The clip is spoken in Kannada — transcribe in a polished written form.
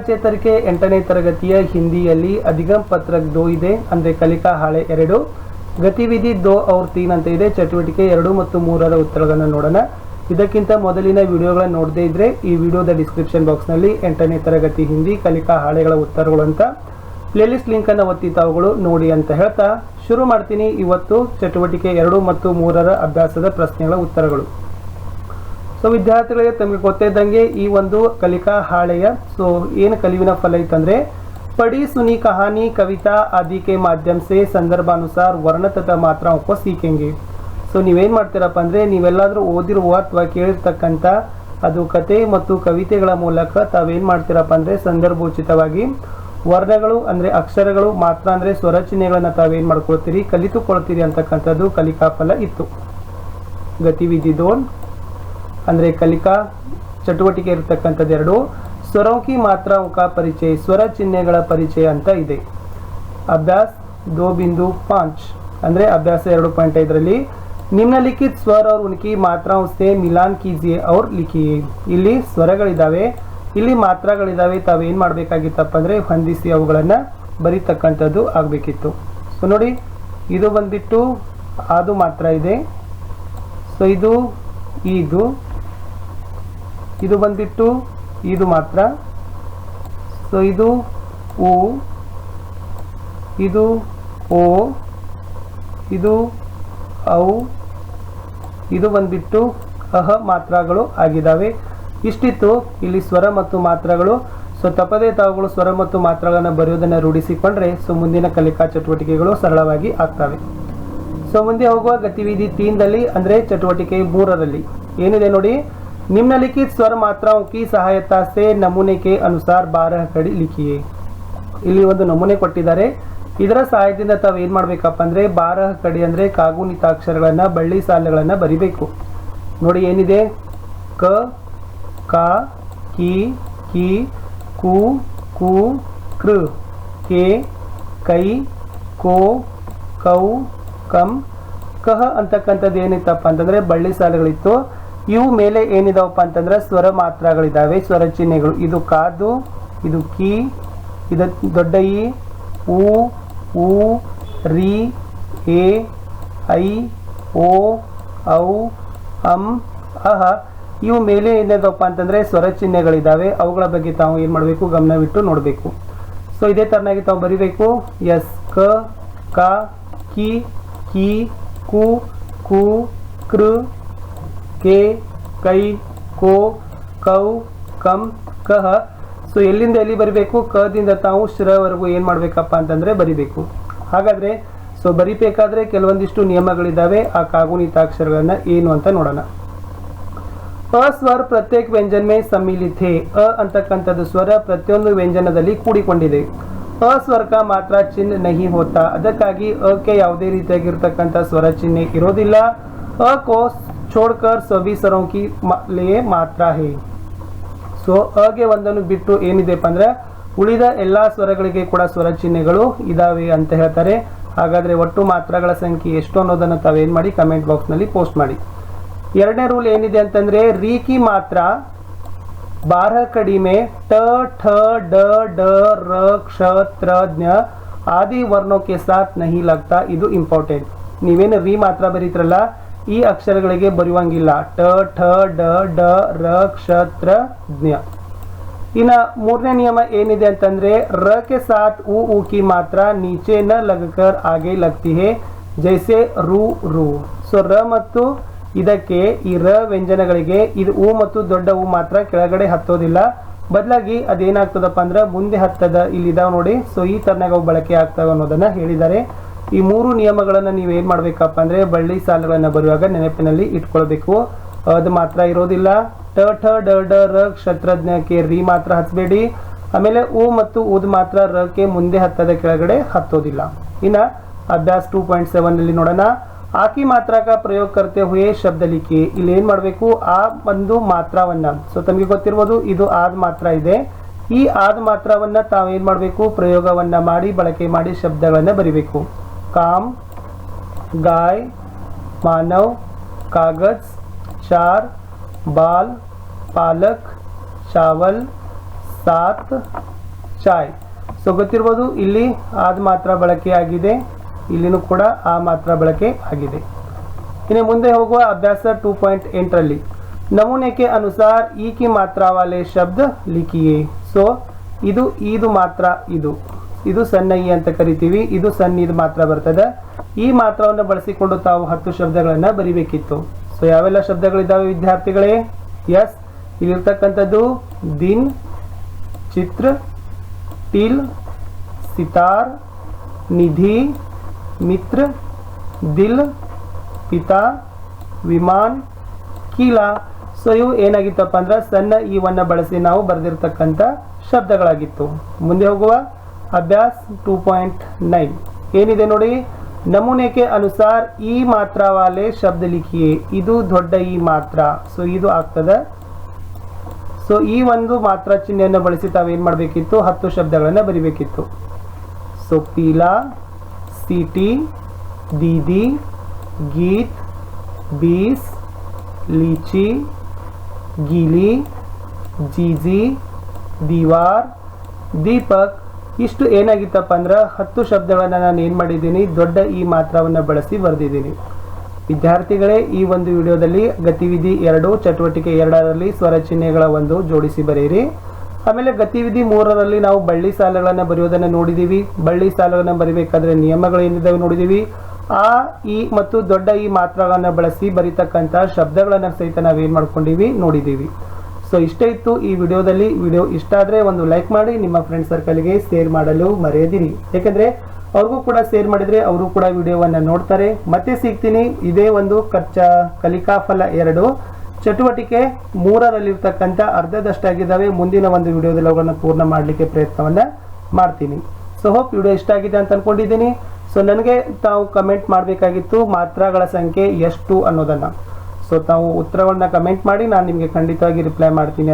ಚೇತರಿಕೆ 8ನೇ ತರಗತಿಯ ಹಿಂದಿಯಲ್ಲಿ ಅಧಿಗಮ್ ಪತ್ರಕ್ 2 ಇದೆ, ಅಂದ್ರೆ ಕಲಿಕಾ ಹಾಳೆ 2. ಗತಿವಿಧಿ 2 और 3 ಅಂತ ಇದೆ. ಚಟುವಟಿಕೆ 2 ಮತ್ತು 3ರ ಉತ್ತರಗಳನ್ನು ನೋಡೋಣ. ಇದಕ್ಕಿಂತ ಮೊದಲಿನ ವಿಡಿಯೋಗಳನ್ನು ನೋಡದೇ ಇದ್ರೆ ಈ ವಿಡಿಯೋದ ಡಿಸ್ಕ್ರಿಪ್ಷನ್ ಬಾಕ್ಸ್ ನಲ್ಲಿ 8ನೇ ತರಗತಿ ಹಿಂದಿ ಕಲಿಕಾ ಹಾಳೆಗಳ ಉತ್ತರಗಳು ಅಂತ ಪ್ಲೇಲಿಸ್ಟ್ ಲಿಂಕ್ ಅನ್ನು ಒತ್ತಿ ತಾವುಗಳು ನೋಡಿ ಅಂತ ಹೇಳ್ತಾ ಶುರು ಮಾಡ್ತೀನಿ. ಇವತ್ತು ಚಟುವಟಿಕೆ 2 ಮತ್ತು 3ರ ಅಭ್ಯಾಸದ ಪ್ರಶ್ನೆಗಳ ಉತ್ತರಗಳು. ಸೊ ವಿದ್ಯಾರ್ಥಿಗಳಿಗೆ ತಮಗೆ ಗೊತ್ತಿದ್ದಂಗೆ ಈ ಒಂದು ಕಲಿಕಾ ಹಾಳೆಯ ಏನು ಕಲಿವಿನ ಫಲ ಇತ್ತಂದ್ರೆ पढ़ी सुनी कहानी कविता आदि के माध्यम से संदर्भानुसार वर्ण तथा मात्राओं को सीखेंगे. ಸೊ ನೀವೇನು ಮಾಡ್ತೀರಪ್ಪ ಅಂದರೆ ನೀವೆಲ್ಲಾದರೂ ಓದಿರುವ ಅಥವಾ ಕೇಳಿರ್ತಕ್ಕಂಥ ಅದು ಕತೆ ಮತ್ತು ಕವಿತೆಗಳ ಮೂಲಕ ತಾವೇನು ಮಾಡ್ತೀರಪ್ಪ ಅಂದರೆ ಸಂದರ್ಭೋಚಿತವಾಗಿ ವರ್ಣಗಳು ಅಂದರೆ ಅಕ್ಷರಗಳು, ಮಾತ್ರ ಅಂದರೆ ಸ್ವರ ಚಿಹ್ನೆಗಳನ್ನು ತಾವೇನು ಮಾಡ್ಕೊಳ್ತೀರಿ, ಕಲಿತುಕೊಳ್ತೀರಿ ಅಂತಕ್ಕಂಥದ್ದು ಕಲಿಕಾ ಫಲ ಇತ್ತು. ಗತಿವಿಧಿ 2 ಅಂದರೆ ಕಲಿಕಾ ಚಟುವಟಿಕೆ ಇರತಕ್ಕಂಥದ್ದು 2. ಸ್ವರೋं की मात्राओं का परिचय, ಸ್ವರ ಚಿಹ್ನೆಗಳ ಪರಿಚಯ ಅಂತ ಇದೆ. ಅಭ್ಯಾಸ 2.5 ಅಂದರೆ ಅಭ್ಯಾಸ 2.5ರಲ್ಲಿ निम्नलिखित स्वर और उनकी मात्राओं से मिलान कीजिए और लिखिए. ಇಲ್ಲಿ ಸ್ವರಗಳಿದಾವೆ, ಇಲ್ಲಿ ಮಾತ್ರಗಳಿದಾವೆ. ತಾವೇನು ಮಾಡಬೇಕಾಗಿತ್ತಪ್ಪ ಅಂದರೆ ಹೊಂದಿಸಿ ಅವುಗಳನ್ನು ಬರೀತಕ್ಕಂಥದ್ದು ಆಗಬೇಕಿತ್ತು. ಸೊ ನೋಡಿ, ಇದು ಬಂದ್ಬಿಟ್ಟು ಅದು ಮಾತ್ರ ಇದೆ. ಸೊ ಇದು ಬಂದ್ಬಿಟ್ಟು ಇದು ಮಾತ್ರ. ಸೊ ಇದು ಉ, ಇದು ಓ, ಇದು ಔ, ಇದು ಬಂದ್ಬಿಟ್ಟು ಅಹ ಮಾತ್ರಗಳು ಆಗಿದ್ದಾವೆ. ಇಷ್ಟಿತ್ತು ಇಲ್ಲಿ ಸ್ವರ ಮತ್ತು ಮಾತ್ರಗಳು. ಸೊ ತಪ್ಪದೇ ತಾವುಗಳು ಸ್ವರ ಮತ್ತು ಮಾತ್ರಗಳನ್ನು ಬರೆಯೋದನ್ನು ರೂಢಿಸಿಕೊಂಡ್ರೆ ಮುಂದಿನ ಕಲಿಕಾ ಚಟುವಟಿಕೆಗಳು ಸರಳವಾಗಿ ಆಗ್ತವೆ. ಸೊ ಮುಂದೆ ಹೋಗುವ ಗತಿವಿಧಿ 3ರಲ್ಲಿ ಅಂದರೆ ಚಟುವಟಿಕೆ 3ರಲ್ಲಿ ಏನಿದೆ ನೋಡಿ. निम्नलिखित स्वर मात्राओं की सहायता से नमूने के अनुसार 12 कड़ी लिखिए. ಇಲ್ಲಿ ಒಂದು ನಮೂನೆ ಕೊಟ್ಟಿದ್ದಾರೆ. ಇದರ ಸಹಾಯದಿಂದ ತಾವು ಏನು ಮಾಡಬೇಕಪ್ಪ ಅಂದರೆ 12 ಕಡಿ ಅಂದರೆ ಕಾಗುಣಿತಾಕ್ಷರಗಳನ್ನು ಬಳ್ಳಿ ಸಾಲುಗಳನ್ನು ಬರಿಬೇಕು. ನೋಡಿ ಏನಿದೆ, ಕ, ಕ, ಕಿ, ಕಿ, ಕು, ಕು, ಕೃ, ಕೆ, ಕೈ, ಕೋ, ಕೌ, ಕಂ, ಕಹ ಅಂತಕ್ಕಂಥದ್ದು ಏನಿತ್ತಪ್ಪ ಅಂತಂದರೆ ಬಳ್ಳಿ ಸಾಲುಗಳಿತ್ತು. ಇವು ಮೇಲೆ ಏನಿದಾವಪ್ಪ ಅಂತಂದ್ರೆ ಸ್ವರ ಮಾತ್ರಗಳಿದ್ದಾವೆ, ಸ್ವರ ಚಿಹ್ನೆಗಳು. ಇದು ಕಾದು, ಇದು ಕಿ, ಇದು ದೊಡ್ಡ ಇ, ಉ, ಊ, ರಿ, ಎ, ಐ, ಓ, ಔ, ಅಂ, ಅಹ. ಇವು ಮೇಲೆ ಏನಿದಾವಪ್ಪ ಅಂತಂದ್ರೆ ಸ್ವರ ಚಿಹ್ನೆಗಳಿದ್ದಾವೆ. ಅವುಗಳ ಬಗ್ಗೆ ತಾವು ಏನು ಮಾಡಬೇಕು, ಗಮನವಿಟ್ಟು ನೋಡಬೇಕು. ಸೊ ಇದೇ ತರನಾಗಿ ತಾವು ಬರಿಬೇಕು. ಎಸ್, ಕ, ಕ, ಕಿ, ಕಿ, ಕು, ಕು, ಕೃ, ಕೆ, ಕೈ, ಕೋ, ಕೌ, ಕಂ, ಕಹ. ಸೊ ಎಲ್ಲಿಂದ ಎಲ್ಲಿ ಬರಿಬೇಕು, ಕದಿಂದ ತಾವು ಶ್ರವರೆಗೂ ಏನು ಮಾಡಬೇಕಪ್ಪ ಅಂತಂದರೆ ಬರಿಬೇಕು. ಹಾಗಾದರೆ ಸೊ ಬರಿಬೇಕಾದ್ರೆ ಕೆಲವೊಂದಿಷ್ಟು ನಿಯಮಗಳಿದ್ದಾವೆ. ಆ ಕಾಗುಣಿತಾಕ್ಷರಗಳನ್ನು ಏನು ಅಂತ ನೋಡೋಣ. ಅ ಸ್ವರ ಪ್ರತ್ಯೇಕ ವ್ಯಂಜನ ಮೇ ಸಮ್ಮಿಲಿತ ಹೈ. ಅ ಅಂತಕ್ಕಂಥದ್ದು ಸ್ವರ ಪ್ರತಿಯೊಂದು ವ್ಯಂಜನದಲ್ಲಿ ಕೂಡಿಕೊಂಡಿದೆ. ಅ ಸ್ವರಕ ಮಾತ್ರ ಚಿಹ್ನೆ ನಹಿ ಹೋತಾ, ಅದಕ್ಕಾಗಿ ಅಕ್ಕೆ ಯಾವುದೇ ರೀತಿಯಾಗಿರ್ತಕ್ಕಂಥ ಸ್ವರ ಚಿಹ್ನೆ ಇರೋದಿಲ್ಲ. ಅ ಕೋ छोड़कर सभी स्वरों की लिए मात्रा है. ಸೊ ಅಗೆ ಒಂದನ್ನು ಬಿಟ್ಟು ಏನಿದೆಪ್ಪ ಅಂದ್ರೆ ಉಳಿದ ಎಲ್ಲ ಸ್ವರಗಳಿಗೆ ಕೂಡ ಸ್ವರ ಚಿಹ್ನೆಗಳು ಇದಾವೆ ಅಂತ ಹೇಳ್ತಾರೆ. ಹಾಗಾದ್ರೆ ಒಟ್ಟು ಮಾತ್ರಗಳ ಸಂಖ್ಯೆ ಎಷ್ಟು ಅನ್ನೋದನ್ನು ತಾವೇನು ಮಾಡಿ ಕಮೆಂಟ್ ಬಾಕ್ಸ್ ನಲ್ಲಿ ಪೋಸ್ಟ್ ಮಾಡಿ. ಎರಡನೇ ರೂಲ್ ಏನಿದೆ ಅಂತಂದ್ರೆ ರೀ ಕಿ ಮಾತ್ರ 12 ಕಡಿ में ಟ, ಠ, ಡ, ಡ, ರ, ಕ್ಷ, ತ್ರ, ಜ್ಞ ಆದಿ ವರ್ಣೋ ಕೆ ಸಾಥ್ ನಹಿ ಲಗ್ತಾ. ಇದು ಇಂಪಾರ್ಟೆಂಟ್. ನೀವೇನು ರೀ ಮಾತ್ರ ಬರೀತ್ರಲ್ಲ, ಈ ಅಕ್ಷರಗಳಿಗೆ ಬರೆಯುವಂಗಿಲ್ಲ. ಟ, ಠ, ಡ, ಡ, ರ, ಕ್ಷ, ತ್ರ, ಜ್ಞ. ಇನ್ನು ಮೂರನೇ ನಿಯಮ ಏನಿದೆ ಅಂತಂದ್ರೆ ರ ಕೆ ಸಾಥ್ ಉ ಕಿ ಮಾತ್ರ ನೀಚೆ ನ ಲಗಕರ್ ಆಗೆ ಲಗ್ತಿ ಹೈ, ಜೈಸೆ ರು, ರು. ಸೊ ರ ಮತ್ತು ಇದಕ್ಕೆ ಈ ರ ವ್ಯಂಜನಗಳಿಗೆ ಇದು ಉ ಮತ್ತು ದೊಡ್ಡ ಉ ಮಾತ್ರ ಕೆಳಗಡೆ ಹತ್ತೋದಿಲ್ಲ. ಬದಲಾಗಿ ಅದೇನಾಗ್ತದಪ್ಪ ಅಂದ್ರೆ ಮುಂದೆ ಹತ್ತದ ಇಲ್ಲಿದಾವ್ ನೋಡಿ. ಸೊ ಈ ತರನಾಗ ಅವು ಬಳಕೆ ಆಗ್ತವೆ ಅನ್ನೋದನ್ನ ಹೇಳಿದ್ದಾರೆ. ಈ ಮೂರು ನಿಯಮಗಳನ್ನು ನೀವು ಏನು ಮಾಡಬೇಕಪ್ಪ ಅಂದರೆ ಬಳ್ಳಿ ಸಾಲುಗಳನ್ನು ಬರೆಯುವಾಗ ನೆನಪಿನಲ್ಲಿ ಇಟ್ಕೊಳ್ಬೇಕು. ಅದು ಮಾತ್ರ ಇರೋದಿಲ್ಲ. ಟ, ಠ, ಡ, ಡ, ರ, ಕ್ಷತ್ರಜ್ಞಕ್ಕೆ ರೀ ಮಾತ್ರ ಹಚ್ಚಬೇಡಿ. ಆಮೇಲೆ ಉ ಮತ್ತು ಉದ್ ಮಾತ್ರ ರಕ್ಕೆ ಮುಂದೆ ಹತ್ತದ ಕೆಳಗಡೆ ಹತ್ತೋದಿಲ್ಲ. ಇನ್ನು ಅಭ್ಯಾಸ 2.7ನಲ್ಲಿ ನೋಡೋಣ. ಆಕಿ ಮಾತ್ರಕ ಪ್ರಯೋಗ ಕರ್ತೆ ಹುಯೇ ಶಬ್ದ ಲಿಖಿ. ಇಲ್ಲಿ ಏನು ಮಾಡಬೇಕು, ಆ ಒಂದು ಮಾತ್ರವನ್ನ, ಸೊ ತಮಗೆ ಗೊತ್ತಿರ್ಬೋದು ಇದು ಆದ ಮಾತ್ರ ಇದೆ. ಈ ಆದ ಮಾತ್ರವನ್ನ ತಾವೇನು ಮಾಡಬೇಕು, ಪ್ರಯೋಗವನ್ನ ಮಾಡಿ ಬಳಕೆ ಮಾಡಿ ಶಬ್ದಗಳನ್ನು ಬರಿಬೇಕು. काम, गाय, मानव, कागज, चार, बाल, पालक, चावल, ಸಾತ್ ಚಾಯ್. ಸೊ ಗೊತ್ತಿರ್ಬೋದು ಇಲ್ಲಿ ಆದ ಮಾತ್ರ ಬಳಕೆ ಆಗಿದೆ, ಇಲ್ಲಿನೂ ಕೂಡ ಆ ಮಾತ್ರ ಬಳಕೆ ಆಗಿದೆ. ಇನ್ನು ಮುಂದೆ ಹೋಗುವ ಅಭ್ಯಾಸ 2.8ರಲ್ಲಿ ನಮೂನೆ के अनुसार ई की मात्रा वाले शब्द लिखिए. ಸೊ ಇದು ಮಾತ್ರ, ಇದು ಸಣ್ಣ ಇ ಅಂತ ಕರಿತೀವಿ, ಇದು ಸಣ್ಣ ಇದು ಮಾತ್ರ ಬರ್ತದೆ. ಈ ಮಾತ್ರವನ್ನು ಬಳಸಿಕೊಂಡು ತಾವು 10 ಶಬ್ದಗಳನ್ನು ಬರಿಬೇಕಿತ್ತು. ಸೊ ಯಾವೆಲ್ಲ ಶಬ್ದಗಳಿದ್ದಾವೆ ವಿದ್ಯಾರ್ಥಿಗಳೇ? ಎಸ್, ಇಲ್ಲಿರ್ತಕ್ಕಂಥದ್ದು ದಿನ್, ಚಿತ್ರ, ಟಿಲ್, ಸಿತಾರ್, ನಿಧಿ, ಮಿತ್ರ, ದಿಲ್, ಪಿತಾ, ವಿಮಾನ್, ಕೀಲಾ. ಸೊ ಇವು ಏನಾಗಿತ್ತಪ್ಪ ಅಂದ್ರೆ ಸಣ್ಣ ಈವನ್ನು ಬಳಸಿ ನಾವು ಬರೆದಿರ್ತಕ್ಕಂಥ ಶಬ್ದಗಳಾಗಿತ್ತು. ಮುಂದೆ ಹೋಗುವ ಅಭ್ಯಾಸ 2.9 ಏನಿದೆ ನೋಡಿ. ನಮೂನೆ के अनुसार ಈ ಮಾತ್ರ ವಾಲೆ ಶಬ್ದ ಲಿಖಿಯೇ. ಇದು ದೊಡ್ಡ ಈ ಮಾತ್ರ, ಸೊ ಇದು ಆಗ್ತದೆ. ಸೊ ಈ ಒಂದು ಮಾತ್ರ ಚಿಹ್ನೆಯನ್ನು ಬಳಸಿ ತಾವೇನು ಮಾಡಬೇಕಿತ್ತು? 10 ಶಬ್ದಗಳನ್ನು ಬರಿಬೇಕಿತ್ತು. ಸೊ ಪೀಲಾ, ಸಿಟಿ, दीदी, गीत, 20, लीची, गीली, जीजी, दीवार, दीपक. ಇಷ್ಟು ಏನಾಗಿತ್ತಪ್ಪ ಅಂದ್ರೆ 10 ಶಬ್ದಗಳನ್ನು ನಾನು ಏನು ಮಾಡಿದ್ದೀನಿ? ದೊಡ್ಡ ಈ ಮಾತ್ರವನ್ನು ಬಳಸಿ ಬರೆದಿದ್ದೀನಿ. ವಿದ್ಯಾರ್ಥಿಗಳೇ, ಈ ಒಂದು ವಿಡಿಯೋದಲ್ಲಿ ಗತಿವಿಧಿ 2 ಚಟುವಟಿಕೆ 2ರಲ್ಲಿ ಸ್ವರ ಚಿಹ್ನೆಗಳ ಒಂದು ಜೋಡಿಸಿ ಬರೆಯಿರಿ. ಆಮೇಲೆ ಗತಿವಿಧಿ 3ರಲ್ಲಿ ನಾವು ಬಳ್ಳಿ ಸಾಲುಗಳನ್ನು ಬರೆಯೋದನ್ನು ನೋಡಿದ್ದೀವಿ. ಬಳ್ಳಿ ಸಾಲುಗಳನ್ನು ಬರಿಬೇಕಾದ್ರೆ ನಿಯಮಗಳು ಏನಿದ್ದಾವೆ ನೋಡಿದ್ದೀವಿ. ಆ, ಈ ಮತ್ತು ದೊಡ್ಡ ಈ ಮಾತ್ರಗಳನ್ನು ಬಳಸಿ ಬರಿತಕ್ಕಂಥ ಶಬ್ದಗಳನ್ನು ಸಹಿತ ನಾವೇನು ಮಾಡ್ಕೊಂಡಿವಿ ನೋಡಿದ್ದೀವಿ. ಸೊ ಇಷ್ಟೇ ಇತ್ತು ಈ ವಿಡಿಯೋದಲ್ಲಿ. ವಿಡಿಯೋ ಇಷ್ಟ ಆದರೆ ಒಂದು ಲೈಕ್ ಮಾಡಿ, ನಿಮ್ಮ ಫ್ರೆಂಡ್ ಸರ್ಕಲ್ಗೆ ಶೇರ್ ಮಾಡಲು ಮರೆಯದಿರಿ. ಯಾಕಂದರೆ ಅವ್ರಿಗೂ ಕೂಡ ಶೇರ್ ಮಾಡಿದರೆ ಅವರು ಕೂಡ ವಿಡಿಯೋವನ್ನು ನೋಡ್ತಾರೆ. ಮತ್ತೆ ಸಿಗ್ತೀನಿ ಇದೇ ಒಂದು ಕಲಿಕಾಫಲ 2 ಚಟುವಟಿಕೆ 3ರಲ್ಲಿರ್ತಕ್ಕಂಥ ಅರ್ಧದಷ್ಟಾಗಿದ್ದಾವೆ. ಮುಂದಿನ ಒಂದು ವಿಡಿಯೋದಲ್ಲಿ ಅವುಗಳನ್ನು ಪೂರ್ಣ ಮಾಡಲಿಕ್ಕೆ ಪ್ರಯತ್ನವನ್ನು ಮಾಡ್ತೀನಿ. ಸೊ ಹೋಪ್ ವಿಡಿಯೋ ಇಷ್ಟ ಆಗಿದೆ ಅಂತ ಅಂದ್ಕೊಂಡಿದ್ದೀನಿ. ಸೊ ನನಗೆ ತಾವು ಕಮೆಂಟ್ ಮಾಡಬೇಕಾಗಿತ್ತು ಮಾತ್ರಗಳ ಸಂಖ್ಯೆ ಎಷ್ಟು ಅನ್ನೋದನ್ನು. ಸೊ ತಾವು ಉತ್ತರಗಳನ್ನ ಕಮೆಂಟ್ ಮಾಡಿ, ನಾನು ನಿಮಗೆ ಖಂಡಿತವಾಗಿ ರಿಪ್ಲೈ ಮಾಡ್ತೀನಿ.